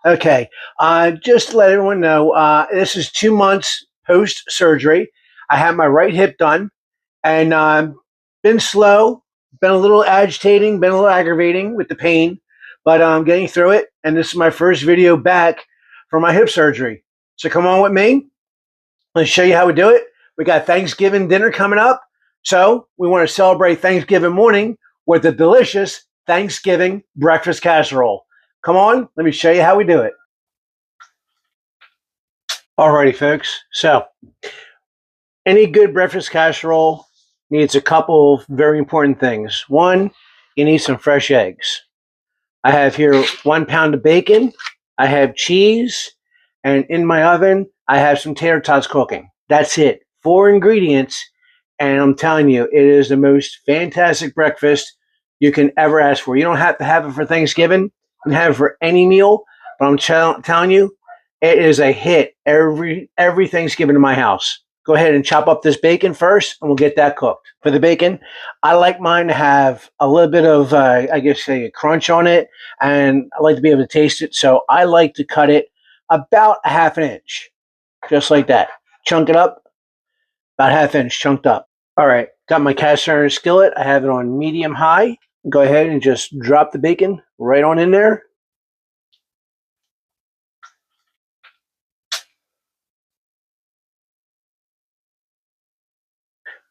Okay, just to let everyone know, this is 2 months post-surgery. I had my right hip done, and been slow, been a little agitating, been a little aggravating with the pain, but I'm getting through it, and this is my first video back from my hip surgery. So come on with me. Let's show you how we do it. We got Thanksgiving dinner coming up, so we want to celebrate Thanksgiving morning with a delicious Thanksgiving breakfast casserole. Come on, let me show you how we do it. Alrighty, folks. So, any good breakfast casserole needs a couple of very important things. One, you need some fresh eggs. I have here 1 pound of bacon. I have cheese. And in my oven, I have some tater tots cooking. That's it. 4 ingredients. And I'm telling you, it is the most fantastic breakfast you can ever ask for. You don't have to have it for Thanksgiving. You can have it for any meal. But I'm telling you, it is a hit every Thanksgiving in my house. Go ahead and chop up this bacon first, and we'll get that cooked. For the bacon, I like mine to have a little bit of, I guess, a crunch on it, and I like to be able to taste it. So I like to cut it about a ½ inch, just like that. Chunk it up, about ½ inch chunked up. All right, got my cast iron skillet. I have it on medium high. Go ahead and just drop the bacon right on in there.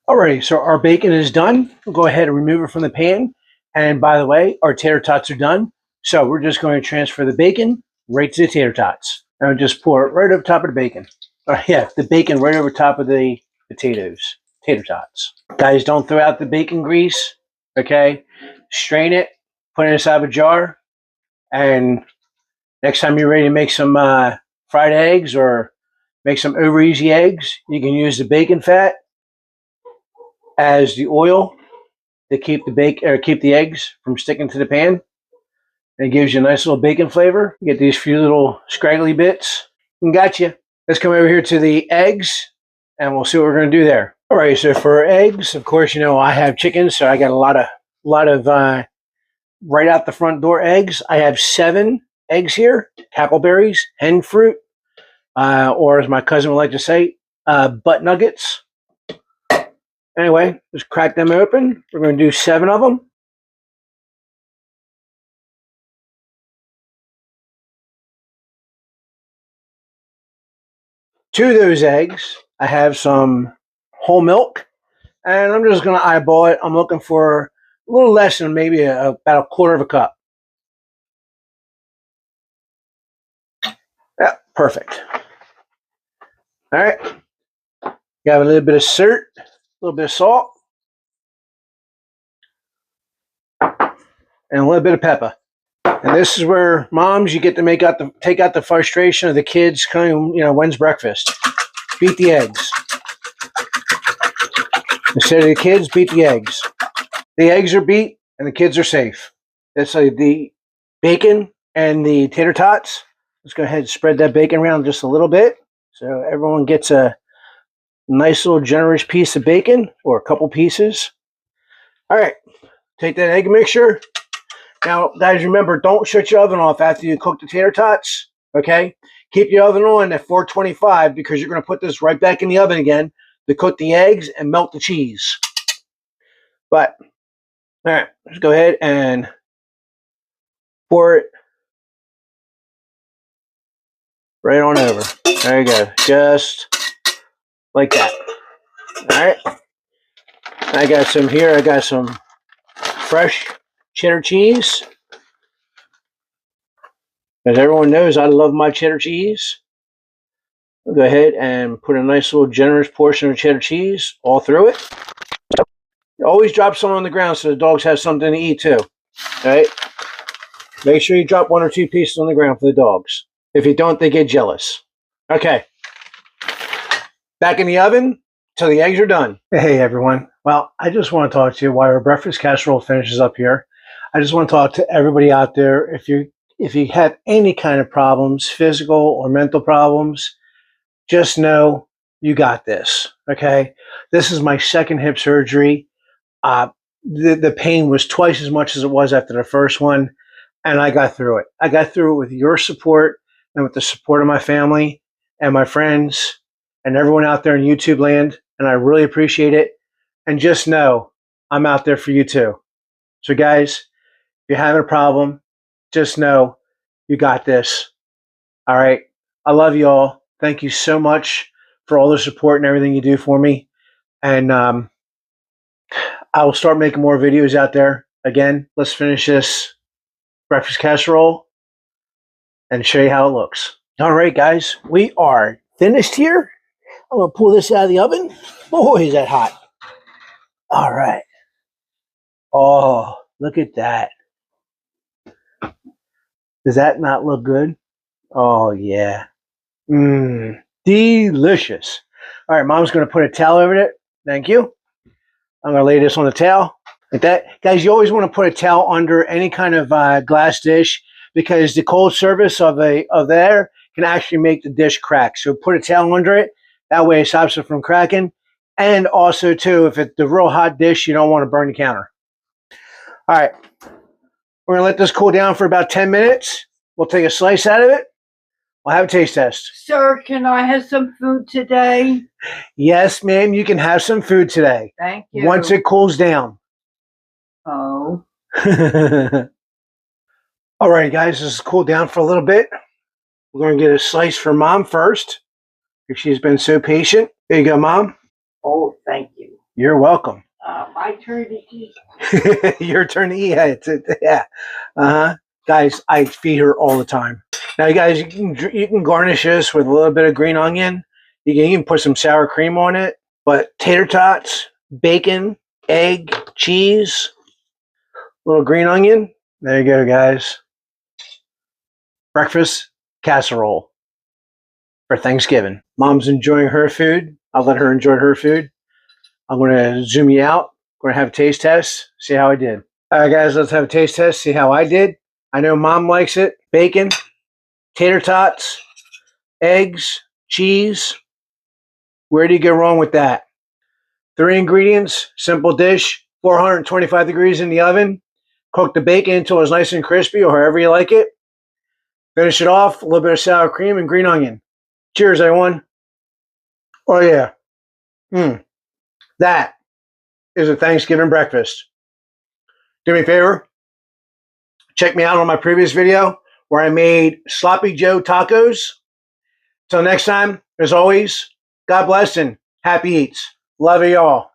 Alrighty, so our bacon is done. We'll go ahead and remove it from the pan. And by the way, our tater tots are done. So we're just going to transfer the bacon right to the tater tots. And just pour it right over top of the bacon. Yeah, the bacon right over top of the potatoes, tater tots. Guys, don't throw out the bacon grease, okay? Strain it, put it inside of a jar, and next time you're ready to make some fried eggs or make some over easy eggs, you can use the bacon fat as the oil to keep the eggs from sticking to the pan. And it gives you a nice little bacon flavor. You get these few little scraggly bits. And gotcha. Let's come over here to the eggs, and we'll see what we're going to do there. All right, so for eggs, of course, you know I have chicken, so I got a lot of right out the front door eggs. I have 7 eggs here, cackleberries, hen fruit, or as my cousin would like to say, butt nuggets. Anyway, just crack them open. We're going to do 7 of them. Two of those eggs, I have some whole milk, and I'm just going to eyeball it. I'm looking for a little less than maybe about a 1/4 cup. Yeah, perfect. All right. Got a little bit of salt, a little bit of salt, and a little bit of pepper. And this is where moms, you get to take out the frustration of the kids coming, when's breakfast? Beat the eggs. Instead of the kids, beat the eggs. The eggs are beat and the kids are safe. That's like the bacon and the tater tots. Let's go ahead and spread that bacon around just a little bit so everyone gets a nice little generous piece of bacon, or a couple pieces. All right, take that egg mixture. Now, guys, remember, don't shut your oven off after you cook the tater tots, okay? Keep your oven on at 425 because you're going to put this right back in the oven again to cook the eggs and melt the cheese. But, all right, let's go ahead and pour it right on over. There you go, just like that. All right, I got some fresh cheddar cheese. As everyone knows, I love my cheddar cheese. I'll go ahead and put a nice little generous portion of cheddar cheese all through it. Always drop some on the ground so the dogs have something to eat too. All right? Make sure you drop 1 or 2 pieces on the ground for the dogs. If you don't, they get jealous. Okay. Back in the oven till the eggs are done. Hey, everyone. Well, I just want to talk to you while our breakfast casserole finishes up here. I just want to talk to everybody out there. If you have any kind of problems, physical or mental problems, just know you got this, okay? This is my 2nd hip surgery. The pain was twice as much as it was after the first one, and I got through it. I got through it with your support and with the support of my family and my friends and everyone out there in YouTube land, and I really appreciate it. And just know I'm out there for you too. So guys, if you're having a problem, just know you got this. All right. I love you all. Thank you so much for all the support and everything you do for me. And I will start making more videos out there. Again, let's finish this breakfast casserole and show you how it looks. All right, guys, we are finished here. I'm going to pull this out of the oven. Boy, is that hot. All right. Oh, look at that. Does that not look good? Oh, yeah. Delicious. All right, Mom's going to put a towel over it. Thank you. I'm going to lay this on the towel like that. Guys, you always want to put a towel under any kind of glass dish because the cold surface of there can actually make the dish crack. So put a towel under it. That way it stops it from cracking. And also, too, if it's the real hot dish, you don't want to burn the counter. All right. We're going to let this cool down for about 10 minutes. We'll take a slice out of it. We'll have a taste test. Sir, can I have some food today? Yes, ma'am, you can have some food today. Thank you. Once it cools down. Oh. All right, guys, this is cooled down for a little bit. We're going to get a slice for Mom first. She's been so patient. There you go, Mom. Oh, thank you. You're welcome. My turn to eat. Your turn to eat. Yeah. Guys, I feed her all the time. Now, you guys, you can garnish this with a little bit of green onion. You can even put some sour cream on it. But tater tots, bacon, egg, cheese, little green onion. There you go, guys. Breakfast casserole for Thanksgiving. Mom's enjoying her food. I'll let her enjoy her food. I'm going to zoom you out. Going to have a taste test. See how I did. All right, guys, let's have a taste test. See how I did. I know Mom likes it. Bacon, tater tots, eggs, cheese. Where do you go wrong with that? 3 ingredients, simple dish, 425 degrees in the oven. Cook the bacon until it's nice and crispy or however you like it. Finish it off, a little bit of sour cream and green onion. Cheers, everyone. Oh, yeah. That is a Thanksgiving breakfast. Do me a favor. Check me out on my previous video where I made Sloppy Joe tacos. Till next time, as always, God bless and happy eats. Love you all.